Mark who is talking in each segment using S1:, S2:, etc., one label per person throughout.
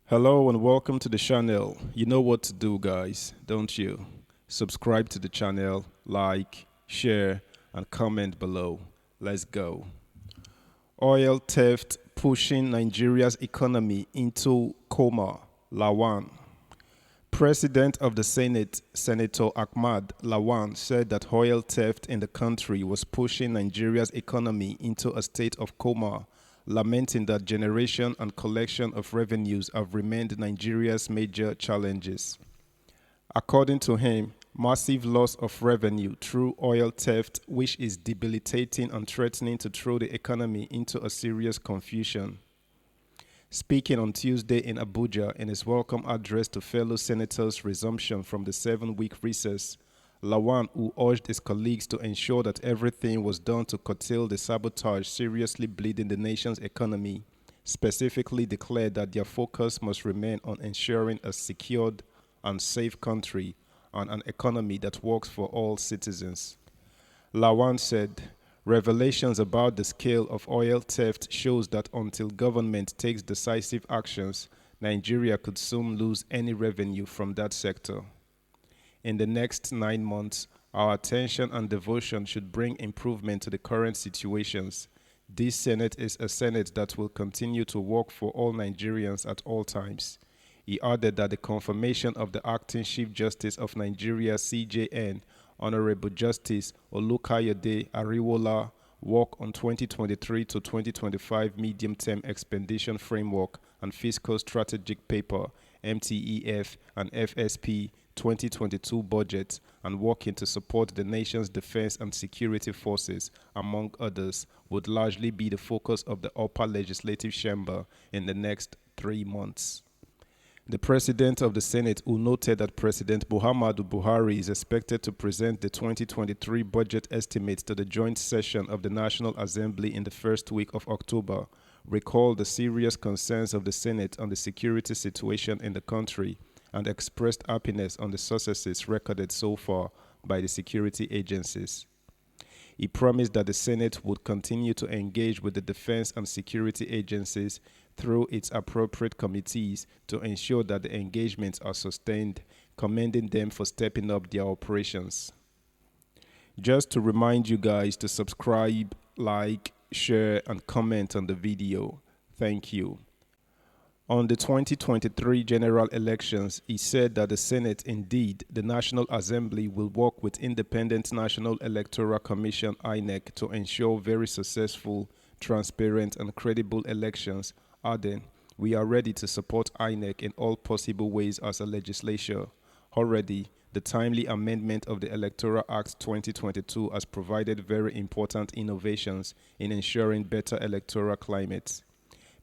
S1: Hello and welcome to the channel. You know what to do, guys, don't you? Subscribe to the channel, like, share, and comment below. Let's go. Oil theft pushing Nigeria's economy into coma. LAWAN. President of the Senate, Senator Ahmad LAWAN, said that oil theft in the country was pushing Nigeria's economy into a state of coma, lamenting that generation and collection of revenues have remained Nigeria's major challenges. According to him, massive loss of revenue through oil theft, which is debilitating and threatening to throw the economy into a serious confusion. Speaking on Tuesday in Abuja in his welcome address to fellow senators' resumption from the 7-week recess, LAWAN, who urged his colleagues to ensure that everything was done to curtail the sabotage seriously bleeding the nation's economy, specifically declared that their focus must remain on ensuring a secured and safe country and an economy that works for all citizens. LAWAN said, "Revelations about the scale of oil theft shows that until government takes decisive actions, Nigeria could soon lose any revenue from that sector. In the next 9 months, our attention and devotion should bring improvement to the current situations. This Senate is a Senate that will continue to work for all Nigerians at all times." He added that the confirmation of the acting Chief Justice of Nigeria (CJN), Honorable Justice Olukayode Ariwola, work on 2023 to 2025 Medium-Term Expedition Framework and Fiscal Strategic Paper (MTEF) and FSP 2022 budget and working to support the nation's defense and security forces, among others, would largely be the focus of the upper legislative chamber in the next 3 months. The President of the Senate, who noted that President Muhammadu Buhari is expected to present the 2023 budget estimates to the joint session of the National Assembly in the first week of October, recalled the serious concerns of the Senate on the security situation in the country and expressed happiness on the successes recorded so far by the security agencies. He promised that the Senate would continue to engage with the defense and security agencies through its appropriate committees to ensure that the engagements are sustained, commending them for stepping up their operations. Just to remind you guys to subscribe, like, share, and comment on the video. Thank you. On the 2023 general elections, he said that the Senate, indeed the National Assembly, will work with Independent National Electoral Commission (INEC) to ensure very successful, transparent, and credible elections, adding, "We are ready to support INEC in all possible ways as a legislature. Already, the timely amendment of the Electoral Act 2022 has provided very important innovations in ensuring better electoral climate."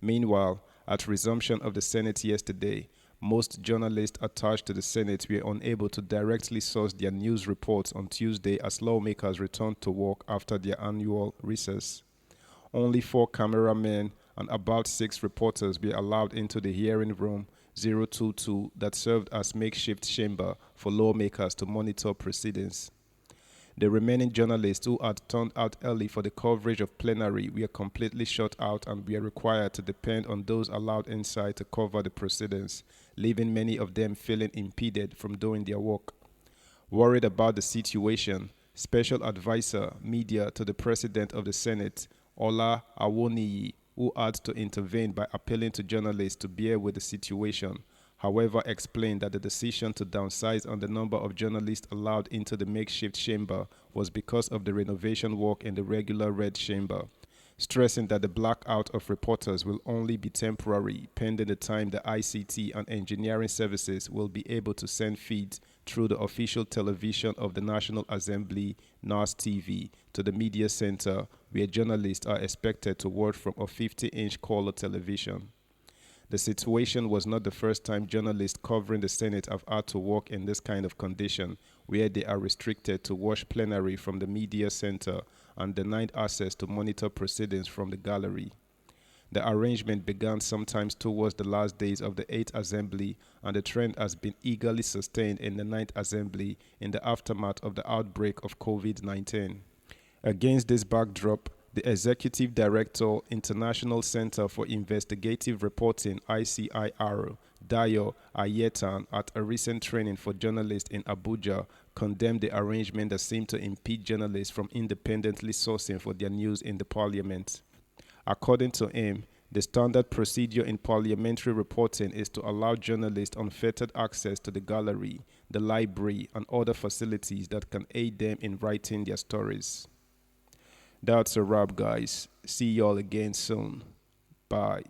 S1: Meanwhile, at resumption of the Senate yesterday, most journalists attached to the Senate were unable to directly source their news reports on Tuesday as lawmakers returned to work after their annual recess. Only 4 cameramen and about 6 reporters were allowed into the hearing room 022 that served as makeshift chamber for lawmakers to monitor proceedings. The remaining journalists who had turned out early for the coverage of plenary were completely shut out and were required to depend on those allowed inside to cover the proceedings, leaving many of them feeling impeded from doing their work. Worried about the situation, Special Advisor Media to the President of the Senate, Ola Awoniyi, who had to intervene by appealing to journalists to bear with the situation, however, explained that the decision to downsize on the number of journalists allowed into the makeshift chamber was because of the renovation work in the regular red chamber, stressing that the blackout of reporters will only be temporary pending the time the ICT and engineering services will be able to send feeds through the official television of the National Assembly, NAS TV, to the media center where journalists are expected to watch from a 50-inch color television. The situation was not the first time journalists covering the Senate have had to work in this kind of condition, where they are restricted to watch plenary from the media center and denied access to monitor proceedings from the gallery. The arrangement began sometimes towards the last days of the 8th Assembly, and the trend has been eagerly sustained in the 9th Assembly in the aftermath of the outbreak of COVID-19. Against this backdrop, the Executive Director, International Center for Investigative Reporting (ICIR), Dayo Ayetan, at a recent training for journalists in Abuja, condemned the arrangement that seemed to impede journalists from independently sourcing for their news in the parliament. According to him, the standard procedure in parliamentary reporting is to allow journalists unfettered access to the gallery, the library, and other facilities that can aid them in writing their stories. That's a wrap, guys. See y'all again soon. Bye.